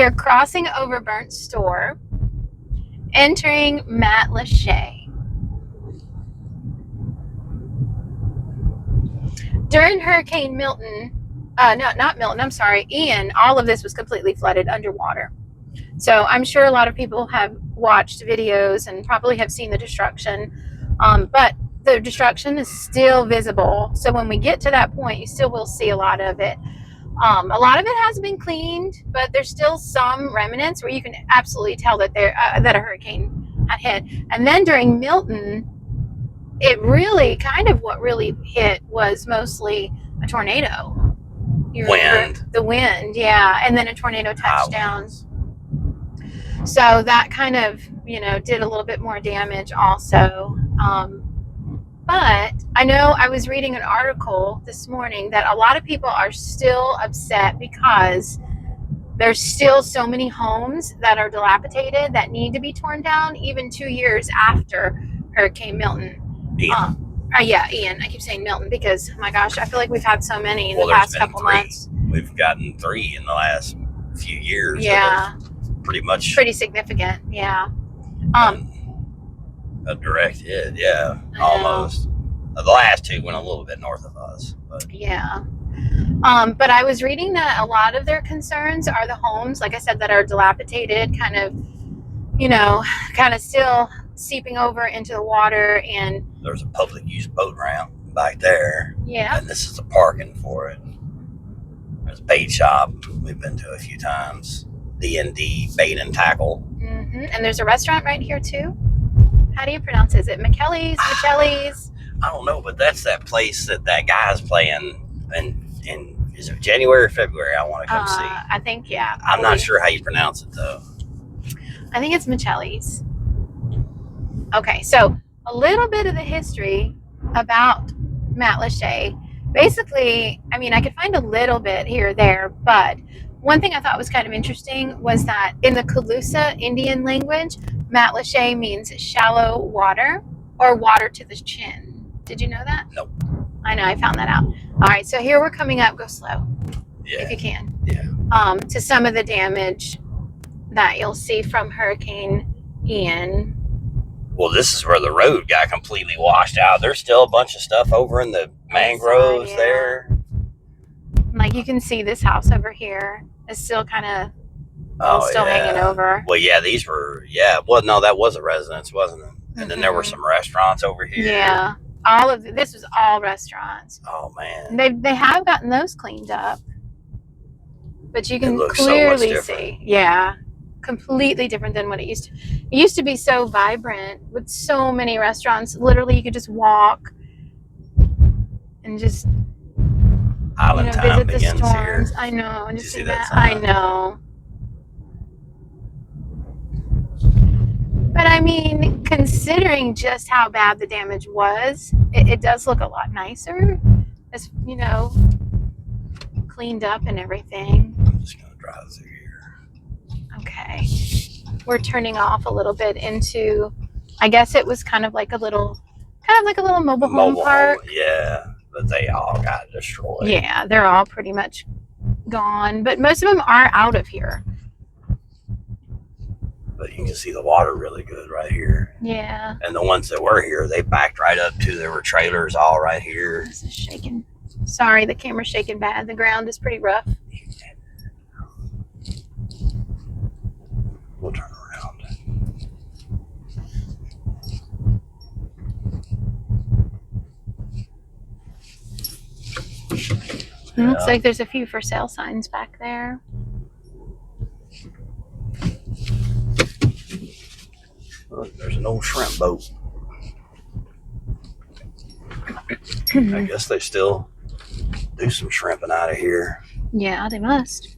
they're crossing over Burnt Store, entering Matlacha. During Hurricane Milton, not Milton, I'm sorry, Ian, all of this was completely flooded underwater. So I'm sure a lot of people have watched videos and probably have seen the destruction, but the destruction is still visible. So when we get to that point, you still will see a lot of it. A lot of it has been cleaned, but there's still some remnants where you can absolutely tell that that a hurricane had hit. And then during Milton, it really what really hit was mostly a tornado. The wind, yeah, and then a tornado touched down. So that kind of, did a little bit more damage also. But I know I was reading an article this morning that a lot of people are still upset because there's still so many homes that are dilapidated that need to be torn down even 2 years after Hurricane Milton. Ian. Ian. I keep saying Milton because, oh my gosh, I feel like we've had so many in the past couple months. We've gotten 3 in the last few years. Yeah. Pretty significant, yeah. A direct hit, yeah, almost. The last 2 went a little bit north of us. But. Yeah. But I was reading that a lot of their concerns are the homes, like I said, that are dilapidated, kind of still seeping over into the water. And there's a public use boat ramp back there. Yeah. And this is the parking for it. There's a bait shop we've been to a few times. D&D Bait and Tackle. Mm-hmm. And there's a restaurant right here too. How do you pronounce it? Is it Michelli's? I don't know, but that's that place that guy's playing in is it January or February? I want to come see. I think, yeah. I'm not sure how you pronounce it though. I think it's Michelli's. Okay, so a little bit of the history about Matlacha. Basically, I mean, I could find a little bit here or there, but one thing I thought was kind of interesting was that in the Calusa Indian language, Matlacha means shallow water or water to the chin. Did you know that? Nope. I know, I found that out. All right, so here we're coming up. Go slow, if you can. Yeah. To some of the damage that you'll see from Hurricane Ian. Well, this is where the road got completely washed out. There's still a bunch of stuff over in the mangroves there. Like you can see this house over here is still kind of hanging over. Well, yeah, these were, well, no, that was a residence, wasn't it? And then there were some restaurants over here. Yeah, this was all restaurants. Oh, man. They have gotten those cleaned up. But you can clearly see. Yeah, completely different than what it used to. It used to be so vibrant with so many restaurants. Literally, you could just walk and just Island time visit the storms. Here. I know. And just see that I know. But I mean, considering just how bad the damage was, it does look a lot nicer. As cleaned up and everything. I'm just gonna drive through here. Okay. We're turning off a little bit into, I guess it was kind of like a little mobile home park. Yeah. But they all got destroyed. Yeah, they're all pretty much gone. But most of them are out of here. But you can see the water really good right here. Yeah. And the ones that were here, they backed right up to, there were trailers all right here. This is shaking. Sorry, the camera's shaking bad. The ground is pretty rough. We'll turn around. It looks like there's a few for sale signs back there. Look, there's an old shrimp boat. I guess they still do some shrimping out of here. Yeah, they must.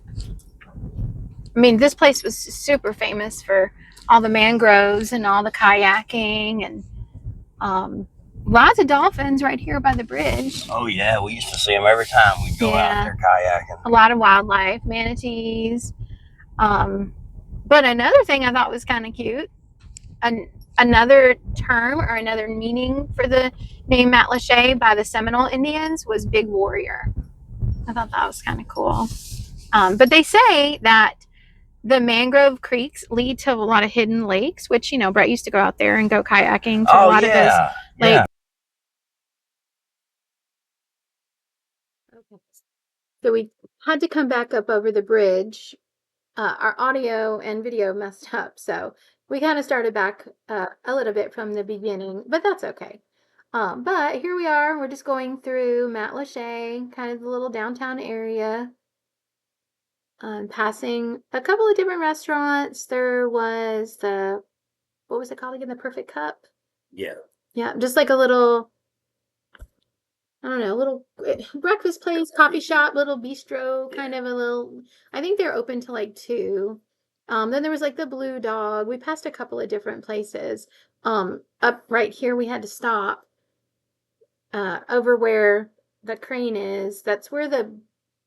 I mean, this place was super famous for all the mangroves and all the kayaking and lots of dolphins right here by the bridge. Oh, yeah. We used to see them every time we'd go out there kayaking. A lot of wildlife, manatees. But another thing I thought was kind of cute, another term or another meaning for the name Matlacha by the Seminole Indians was big warrior. I thought that was kind of cool. But they say that the mangrove creeks lead to a lot of hidden lakes, which, Brett used to go out there and go kayaking to a Oh lot of those yeah, lakes. yeah. Okay. So we had to come back up over the bridge. Our audio and video messed up, so we kind of started back a little bit from the beginning, but that's okay. But here we are. We're just going through Matlacha, kind of the little downtown area, passing a couple of different restaurants. There was what was it called again? The Perfect Cup. Yeah. Yeah, just like a little, I don't know, little breakfast place, coffee shop, little bistro, kind of a little. I think they're open to like 2. Then there was like the Blue Dog. We passed a couple of different places. Up right here, we had to stop over where the crane is. That's where the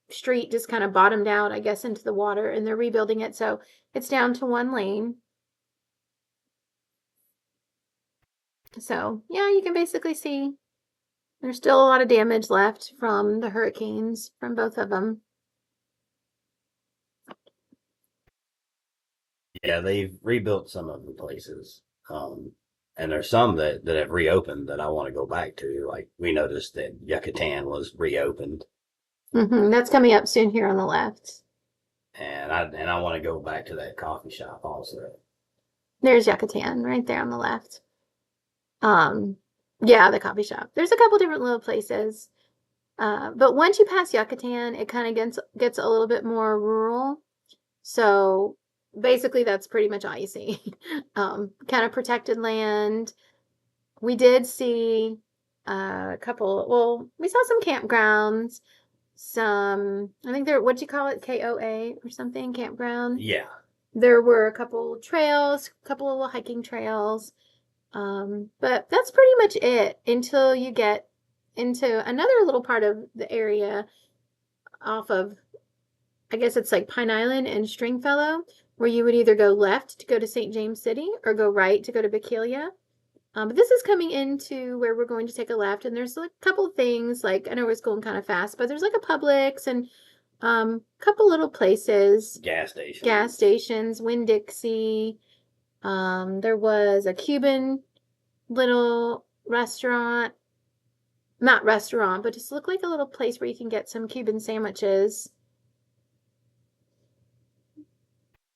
street just kind of bottomed out, I guess, into the water, and they're rebuilding it, so it's down to 1 lane. So yeah, you can basically see there's still a lot of damage left from the hurricanes from both of them. Yeah, they've rebuilt some of the places. And there's some that have reopened that I want to go back to. Like we noticed that Yucatan was reopened, That's coming up soon here on the left. and I want to go back to that coffee shop also. There's Yucatan right there on the left. Um, yeah, the coffee shop. There's a couple different little places. But once you pass Yucatan, it kind of gets a little bit more rural. So basically, that's pretty much all you see. Kind of protected land. We did see a couple. Well, we saw some campgrounds. I think what do you call it? KOA or something? Campground. Yeah. There were a couple trails, a couple of little hiking trails. But that's pretty much it until you get into another little part of the area off of, I guess it's like Pine Island and Stringfellow, where you would either go left to go to St. James City or go right to go to Bokeelia. But this is coming into where we're going to take a left, and there's like a couple of things. Like I know we're going kind of fast, but there's like a Publix and couple little places, gas stations, Winn-Dixie. There was a Cuban little restaurant, not restaurant, but just look like a little place where you can get some Cuban sandwiches.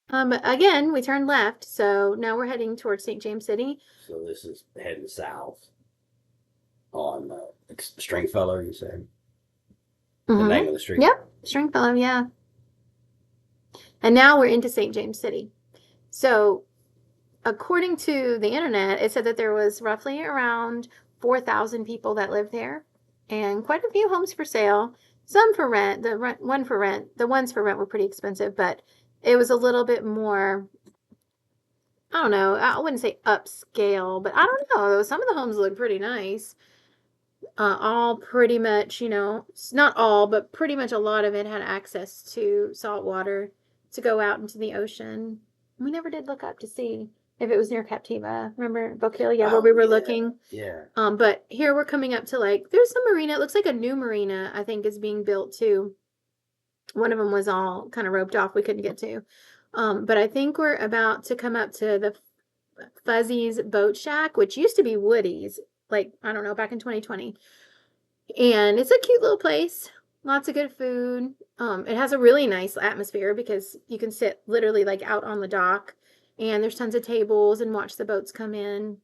Again, we turned left, so now we're heading towards St. James City. So this is heading south on Stringfellow, you said? The name of the street? Yep, Stringfellow, yeah. And now we're into St. James City. So, according to the internet, it said that there was roughly around 4,000 people that lived there, and quite a few homes for sale. Some for rent. The ones for rent were pretty expensive, but it was a little bit more. I don't know. I wouldn't say upscale, but I don't know. Some of the homes look pretty nice. All pretty much, not all, but pretty much a lot of it had access to salt water to go out into the ocean. We never did look up to see if it was near Captiva. Remember Bokeelia where we were looking? Yeah. But here we're coming up to there's some marina. It looks like a new marina, I think, is being built too. One of them was all kind of roped off. We couldn't get to. But I think we're about to come up to the Fuzzy's Boat Shack, which used to be Woody's, I don't know, back in 2020. And it's a cute little place. Lots of good food. It has a really nice atmosphere because you can sit literally out on the dock, and there's tons of tables and watch the boats come in,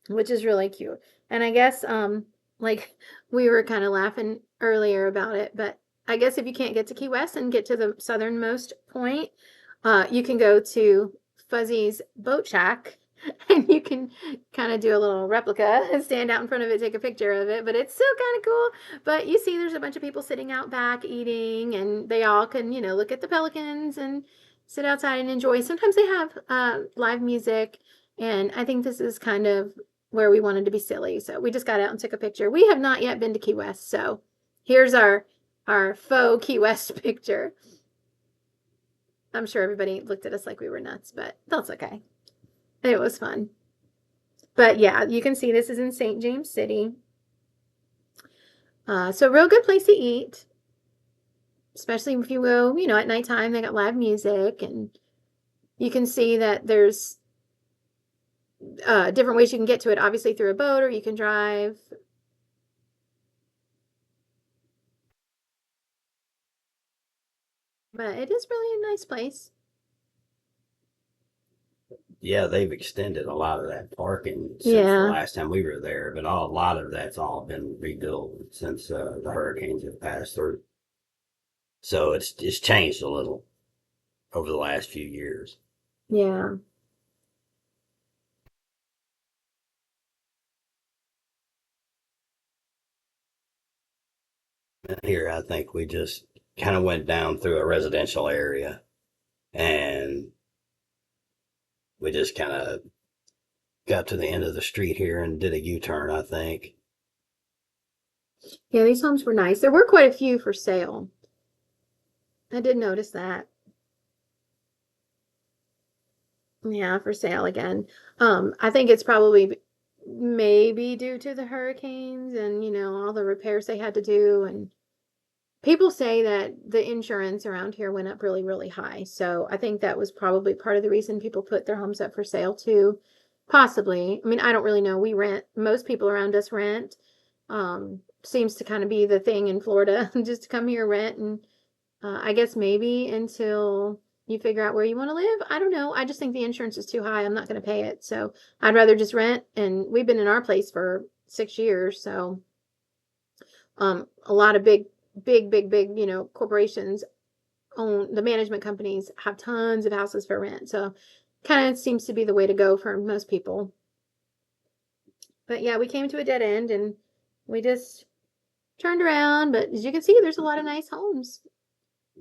which is really cute. And I guess like we were kind of laughing earlier about it, but I guess if you can't get to Key West and get to the southernmost point, you can go to Fuzzy's Boat Shack and you can kind of do a little replica and stand out in front of it, take a picture of it, but it's still kind of cool. But you see there's a bunch of people sitting out back eating, and they all can, look at the pelicans and sit outside and enjoy. Sometimes they have live music, and I think this is kind of where we wanted to be silly. So we just got out and took a picture. We have not yet been to Key West, so here's our faux Key West picture. I'm sure everybody looked at us like we were nuts, but that's okay. It was fun. But yeah, you can see this is in St. James City. So real good place to eat. especially if you go, at nighttime, they got live music, and you can see that there's different ways you can get to it, obviously through a boat or you can drive. But it is really a nice place. Yeah, they've extended a lot of that parking since the Yeah. last time we were there, but a lot of that's all been rebuilt since the hurricanes have passed through. So it's changed a little over the last few years. Yeah. And here, I think we just kind of went down through a residential area, and we just kind of got to the end of the street here and did a U-turn, I think. Yeah, these homes were nice. There were quite a few for sale. I did notice that. Yeah, for sale again. I think it's probably maybe due to the hurricanes and, all the repairs they had to do. And people say that the insurance around here went up really, really high. So I think that was probably part of the reason people put their homes up for sale too. Possibly. I mean, I don't really know. We rent. Most people around us rent. Seems to kind of be the thing in Florida, just to come here, rent, and I guess maybe until you figure out where you want to live. I don't know. I just think the insurance is too high. I'm not going to pay it. So I'd rather just rent. And we've been in our place for 6 years. So a lot of big, corporations own the management companies have tons of houses for rent. So kind of seems to be the way to go for most people. But yeah, we came to a dead end and we just turned around. But as you can see, there's a lot of nice homes.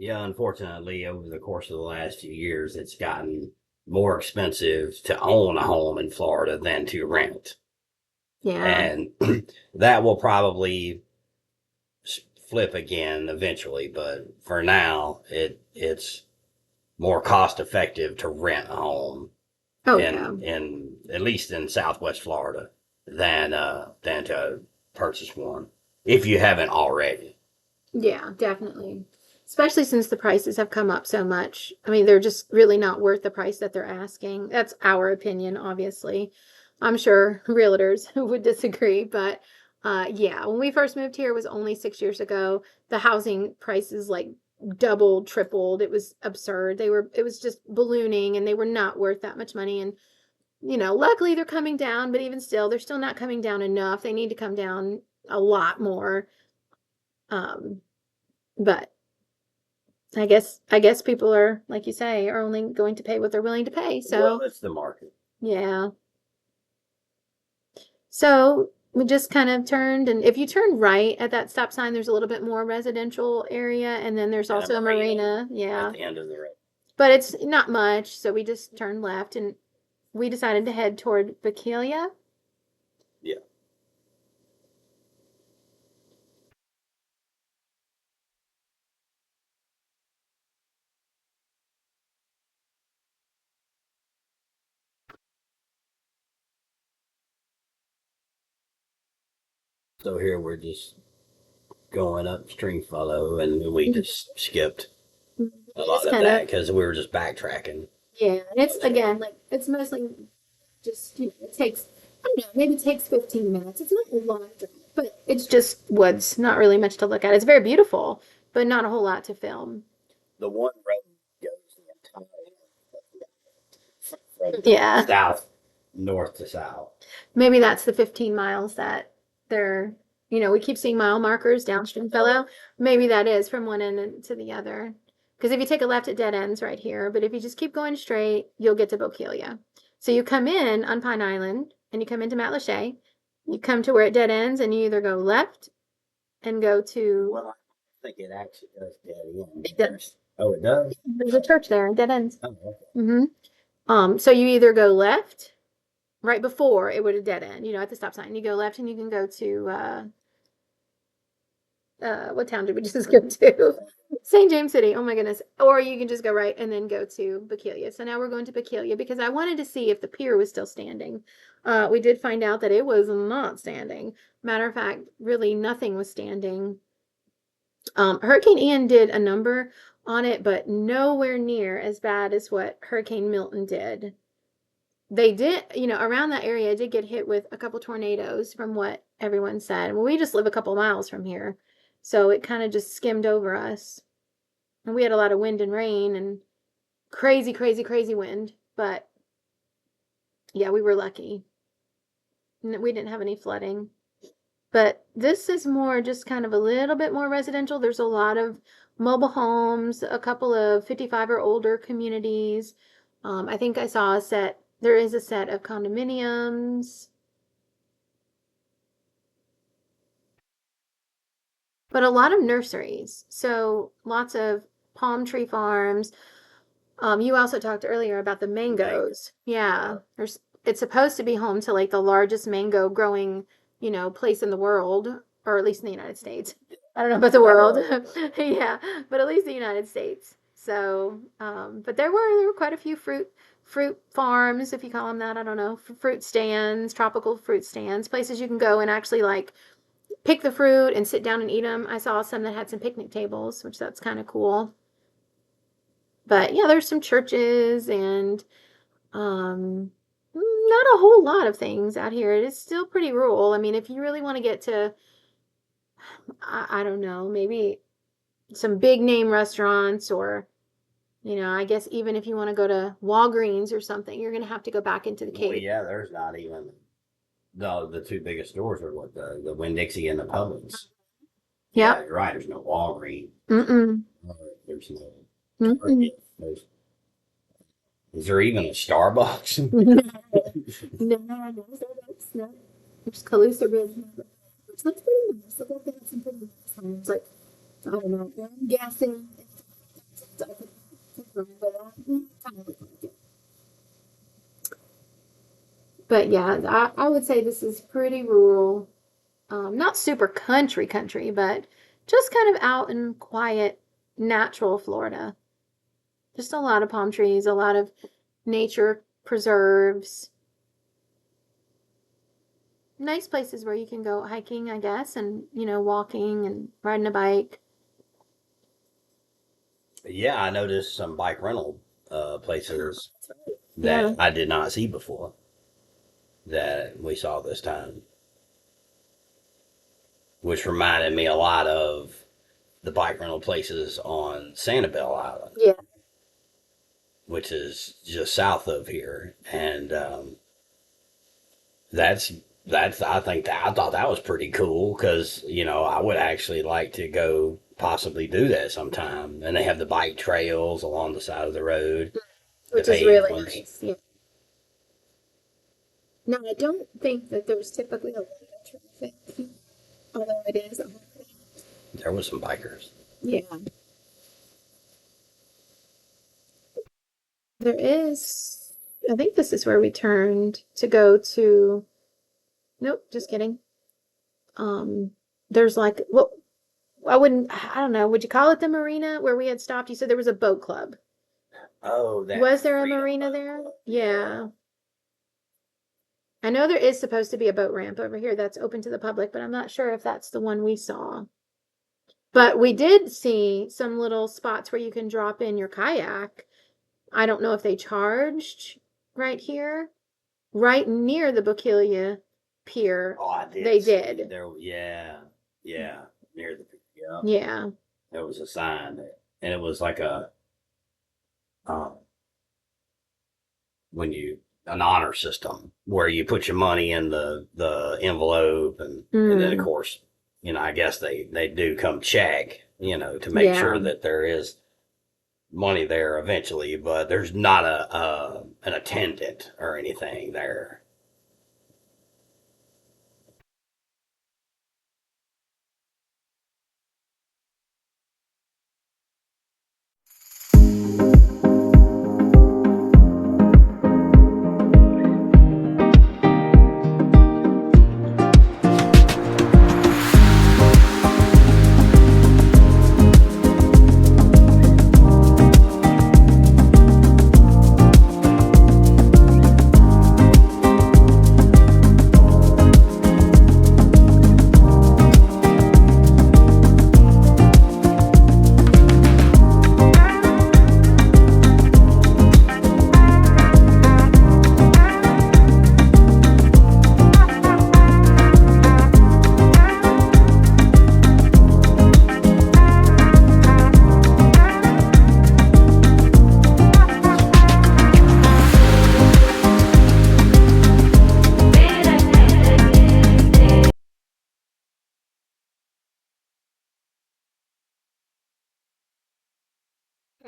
Yeah, unfortunately, over the course of the last few years, it's gotten more expensive to own a home in Florida than to rent. Yeah. And that will probably flip again eventually, but for now, it's more cost effective to rent a home Oh yeah. in at least in Southwest Florida than to purchase one if you haven't already. Yeah, definitely. Especially since the prices have come up so much. I mean, they're just really not worth the price that they're asking. That's our opinion, obviously. I'm sure realtors would disagree, but yeah, when we first moved here, it was only 6 years ago. The housing prices like doubled, tripled. It was absurd. It was just ballooning and they were not worth that much money. And, luckily they're coming down, but even still, they're still not coming down enough. They need to come down a lot more. Um, but I guess people are, like you say, are only going to pay what they're willing to pay. Well, So, it's the market. yeah. So we just kind of turned, and if you turn right at that stop sign, there's a little bit more residential area, and then there's And a also a marina marina. at Yeah. the end of the road. But it's not much, so we just turned left and we decided to head toward Bokeelia. Yeah. So here we're just going up Stringfellow, and we Mhm. just skipped We a lot just of kind that of, because we were just backtracking yeah, and it's mostly. again like it's mostly just, it takes, I don't know, maybe it takes 15 minutes. It's not a long drive, but it's just woods, not really much to look at. It's very beautiful, but not a whole lot to film. The one road goes the entire from Yeah. south north to south. Maybe that's the 15 miles that they're, we keep seeing mile markers downstream fellow. Maybe that is from one end to the other. Because if you take a left, it dead ends right here. But if you just keep going straight, you'll get to Bokeelia. So you come in on Pine Island and you come into Matlacha. You come to where it dead ends and you either go left and go to, Well, I think it actually does dead end. it does. Oh, it does? There's a church there, dead ends. Oh, okay. Mm-hmm. So you either go left right before it would have dead end, at the stop sign. You go left and you can go to what town did we just go to? St. James City. Oh my goodness. Or you can just go right and then go to Bokeelia. So now we're going to Bokeelia because I wanted to see if the pier was still standing. We did find out that it was not standing. Matter of fact, really nothing was standing. Hurricane Ian did a number on it, but nowhere near as bad as what Hurricane Milton did. They did, around that area did get hit with a couple tornadoes from what everyone said. Well, we just live a couple miles from here, so it kind of just skimmed over us. And we had a lot of wind and rain and crazy, crazy, crazy wind. But yeah, we were lucky. We didn't have any flooding. But this is more just kind of a little bit more residential. There's a lot of mobile homes, a couple of 55 or older communities. I think I saw a set, there is a set of condominiums. But a lot of nurseries. So lots of palm tree farms. You also talked earlier about the mangoes. Yeah, it's supposed to be home to like the largest mango growing, place in the world, or at least in the United States. I don't know about the world. Yeah, but at least the United States. So, but there were quite a few fruit farms, if you call them that. I don't know, fruit stands, tropical fruit stands, places you can go and actually like pick the fruit and sit down and eat them. I saw some that had some picnic tables, which that's kind of cool. But yeah, there's some churches and not a whole lot of things out here. It is still pretty rural. I mean, if you really want to get to, I don't know, maybe some big name restaurants or, I guess even if you want to go to Walgreens or something, you're going to have to go back into the Well, cave. yeah, there's not even the two biggest stores are what the Winn-Dixie and the Publix. Yeah. Yeah, you're right. There's no Walgreens. Mm-mm. There's no. Mm-mm. Is there even a Starbucks? No, Starbucks. No. There's Calusa Ridge. Which looks pretty nice. Look like they have some pretty nice homes. Like, I don't know. I'm guessing. But yeah, I would say this is pretty rural. Not super country, but just kind of out in quiet, natural Florida. Just a lot of palm trees, a lot of nature preserves. Nice places where you can go hiking, I guess, and, walking and riding a bike. Yeah, I noticed some bike rental places that Yeah. I did not see before that we saw this time, which reminded me a lot of the bike rental places on Sanibel Island, Yeah. which is just south of here, and that's I thought that was pretty cool because I would actually like to go possibly do that sometime, and they have the bike trails along the side of the road, the Which is paved really ones. nice. Yeah. Now, I don't think that there's typically a lot of traffic, although it is. There was some bikers. Yeah. There is, I think this is where we turned to go to, nope, just kidding. There's like, well, I don't know, would you call it the marina where we had stopped? You said there was a boat club. Oh, that Was there a Freedom marina Boat there? Club. Yeah. I know there is supposed to be a boat ramp over here that's open to the public, but I'm not sure if that's the one we saw. But we did see some little spots where you can drop in your kayak. I don't know if they charged right here, right near the Bokeelia pier. Oh, I did. They see did. There, yeah, near the yeah. Yeah. There was a sign there, and it was like a um, an honor system where you put your money in the envelope, and then of course, I guess they do come check, to make sure that there is money there eventually, but there's not an attendant or anything there.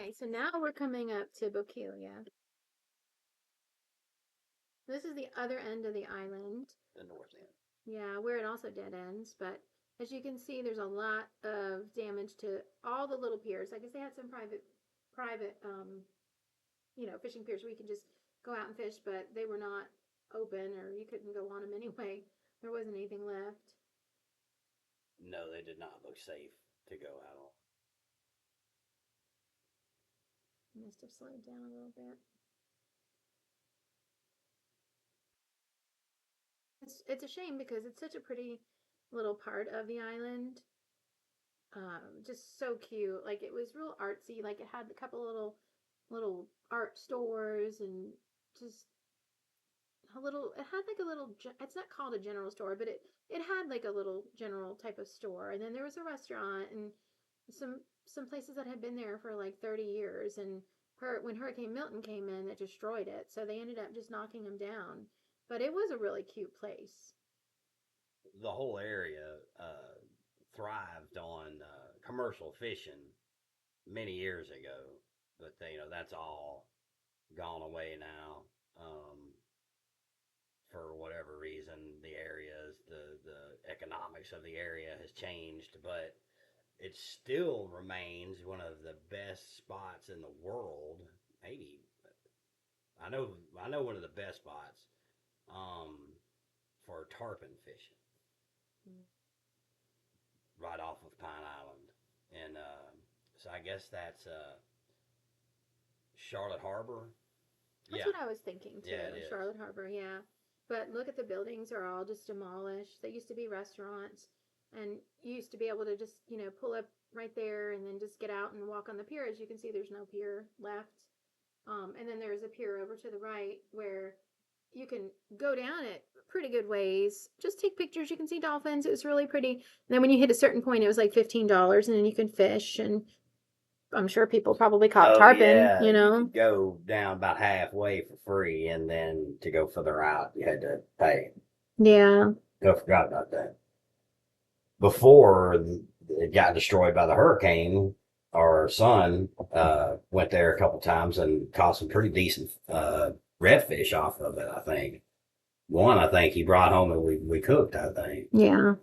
Okay, so now we're coming up to Bokeelia. This is the other end of the island. The north end. Yeah, where it also dead ends, but as you can see, there's a lot of damage to all the little piers. I guess they had some private, fishing piers where you could just go out and fish, but they were not open, or you couldn't go on them anyway. There wasn't anything left. No, they did not look safe to go out on. Must have slowed down a little bit. It's a shame because it's such a pretty little part of the island. Just so cute. Like it was real artsy. Like it had a couple little art stores and just a little. It had like a little. It's not called a general store, but it had like a little general type of store. And then there was a restaurant and some places that had been there for like 30 years. And when Hurricane Milton came in, it destroyed it. So they ended up just knocking them down. But it was a really cute place. The whole area thrived on commercial fishing many years ago, but that's all gone away now. For whatever reason, the areas, the economics of the area has changed, but it still remains one of the best spots in the world. Maybe I know one of the best spots um, for tarpon fishing, right off of Pine Island, and so I guess that's Charlotte Harbor. That's Yeah, what I was thinking too. yeah, it is. Charlotte Harbor, yeah. But look at the buildings are all just demolished. They used to be restaurants and you used to be able to just, pull up right there and then just get out and walk on the pier. As you can see, there's no pier left. And then there's a pier over to the right where you can go down it pretty good ways. Just take pictures. You can see dolphins. It was really pretty. And then when you hit a certain point, it was like $15 and then you can fish and I'm sure people probably caught tarpon, yeah, you know. you could go down about halfway for free, and then to go further out, you had to pay. Yeah. I forgot about that. Before it got destroyed by the hurricane, our son went there a couple times and caught some pretty decent redfish off of it. I think one, I think he brought home and we cooked. I think. Yeah.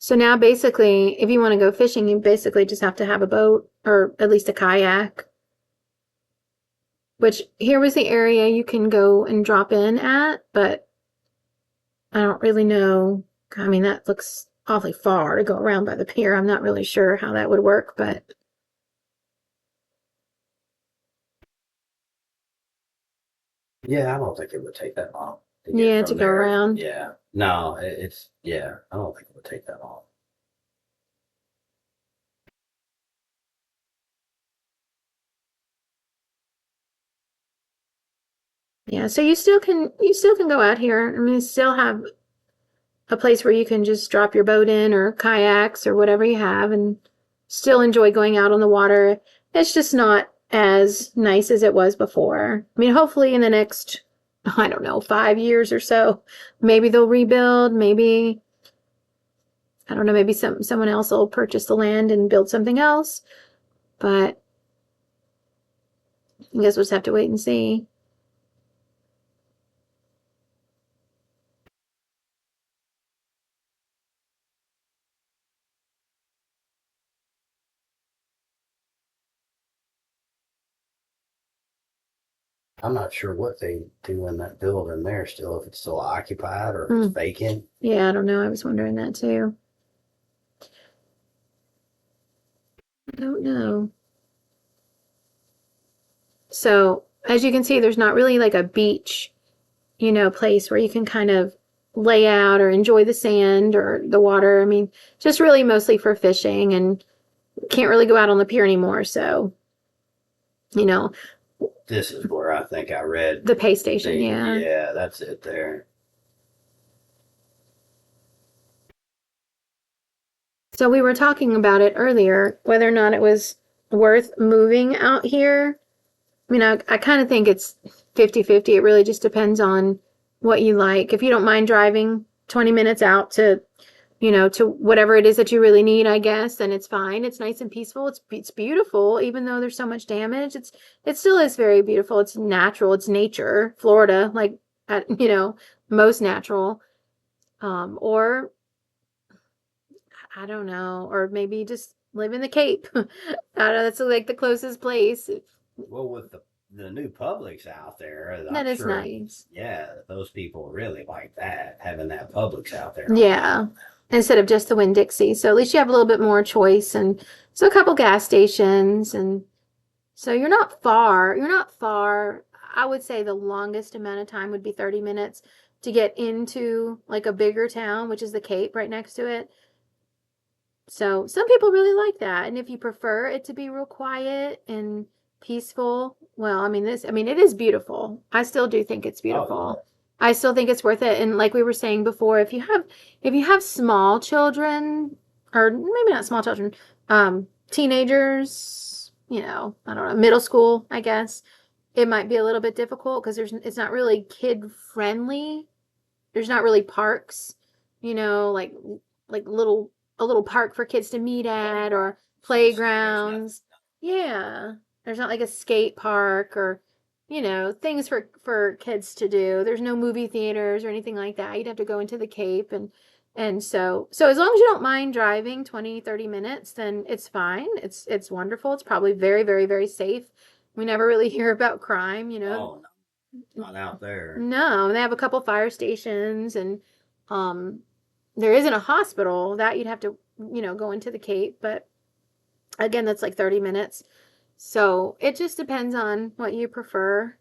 So now basically, if you want to go fishing, you basically just have to have a boat or at least a kayak. Which here was the area you can go and drop in at, but I don't really know. I mean, that looks awfully far to go around by the pier. I'm not really sure how that would work, but Yeah, I don't think it would take that long to get yeah, to from go there. around. Yeah, no, it's yeah. I don't think it would take that long. Yeah, so you still can go out here. I mean, you still have a place where you can just drop your boat in or kayaks or whatever you have and still enjoy going out on the water. It's just not as nice as it was before. I mean, hopefully in the next, I don't know, 5 years or so, maybe they'll rebuild. Maybe, I don't know, maybe someone else will purchase the land and build something else. But I guess we'll just have to wait and see. I'm not sure what they do in that building there still, if it's still occupied or if it's vacant. Yeah, I don't know. I was wondering that too. I don't know. So, as you can see, there's not really like a beach, place where you can kind of lay out or enjoy the sand or the water. I mean, just really mostly for fishing and can't really go out on the pier anymore. So, you know, This is where I think I read the pay station, the, yeah. yeah, that's it there. So we were talking about it earlier, whether or not it was worth moving out here. I mean, I kind of think it's 50-50. It really just depends on what you like. If you don't mind driving 20 minutes out to to whatever it is that you really need, I guess, then it's fine. It's nice and peaceful. It's beautiful, even though there's so much damage. It still is very beautiful. It's natural. It's nature. Florida, like most natural. Or I don't know, or maybe just live in the Cape. I don't know. That's like the closest place. Well, with the new Publix out there, That I'm is sure, nice. yeah, those people really like that, having that Publix out there. Yeah. Instead of just the Winn-Dixie. So at least you have a little bit more choice, and so a couple gas stations, and so you're not far. You're not far. I would say the longest amount of time would be 30 minutes to get into like a bigger town, which is the Cape right next to it. So some people really like that. And if you prefer it to be real quiet and peaceful, well, it is beautiful. I still do think it's Oh, yeah. beautiful. I still think it's worth it. And like we were saying before, if you have small children, or maybe not small children, teenagers, I don't know, middle school, I guess, it might be a little bit difficult because it's not really kid friendly. There's not really parks, like a little park for kids to meet at, or playgrounds. Yeah. There's not like a skate park, or things for kids to do. There's no movie theaters or anything like that. You'd have to go into the Cape, and so as long as you don't mind driving 20-30 minutes, then it's fine. It's wonderful. It's probably very, very, very safe. We never really hear about crime. Oh, no, not out there. No, they have a couple fire stations, and um there isn't a hospital that you'd have to, go into the Cape, but again, that's like 30 minutes. So it just depends on what you prefer.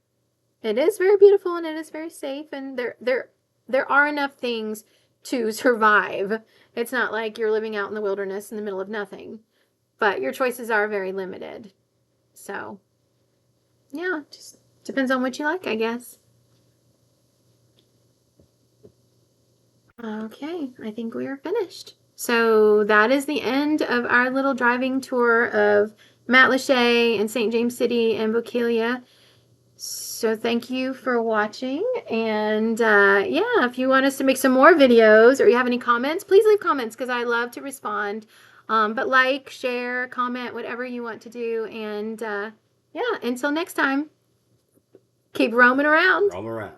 It is very beautiful, and it is very safe, and there are enough things to survive. It's not like you're living out in the wilderness in the middle of nothing, but your choices are very limited. So, yeah, just depends on what you like, I guess. Okay, I think we are finished. So that is the end of our little driving tour of Matlacha and St. James City and Bokeelia. So thank you for watching. And yeah, if you want us to make some more videos, or you have any comments, please leave comments, because I love to respond. But like, share, comment, whatever you want to do. And yeah, until next time, keep roaming around. Roam around.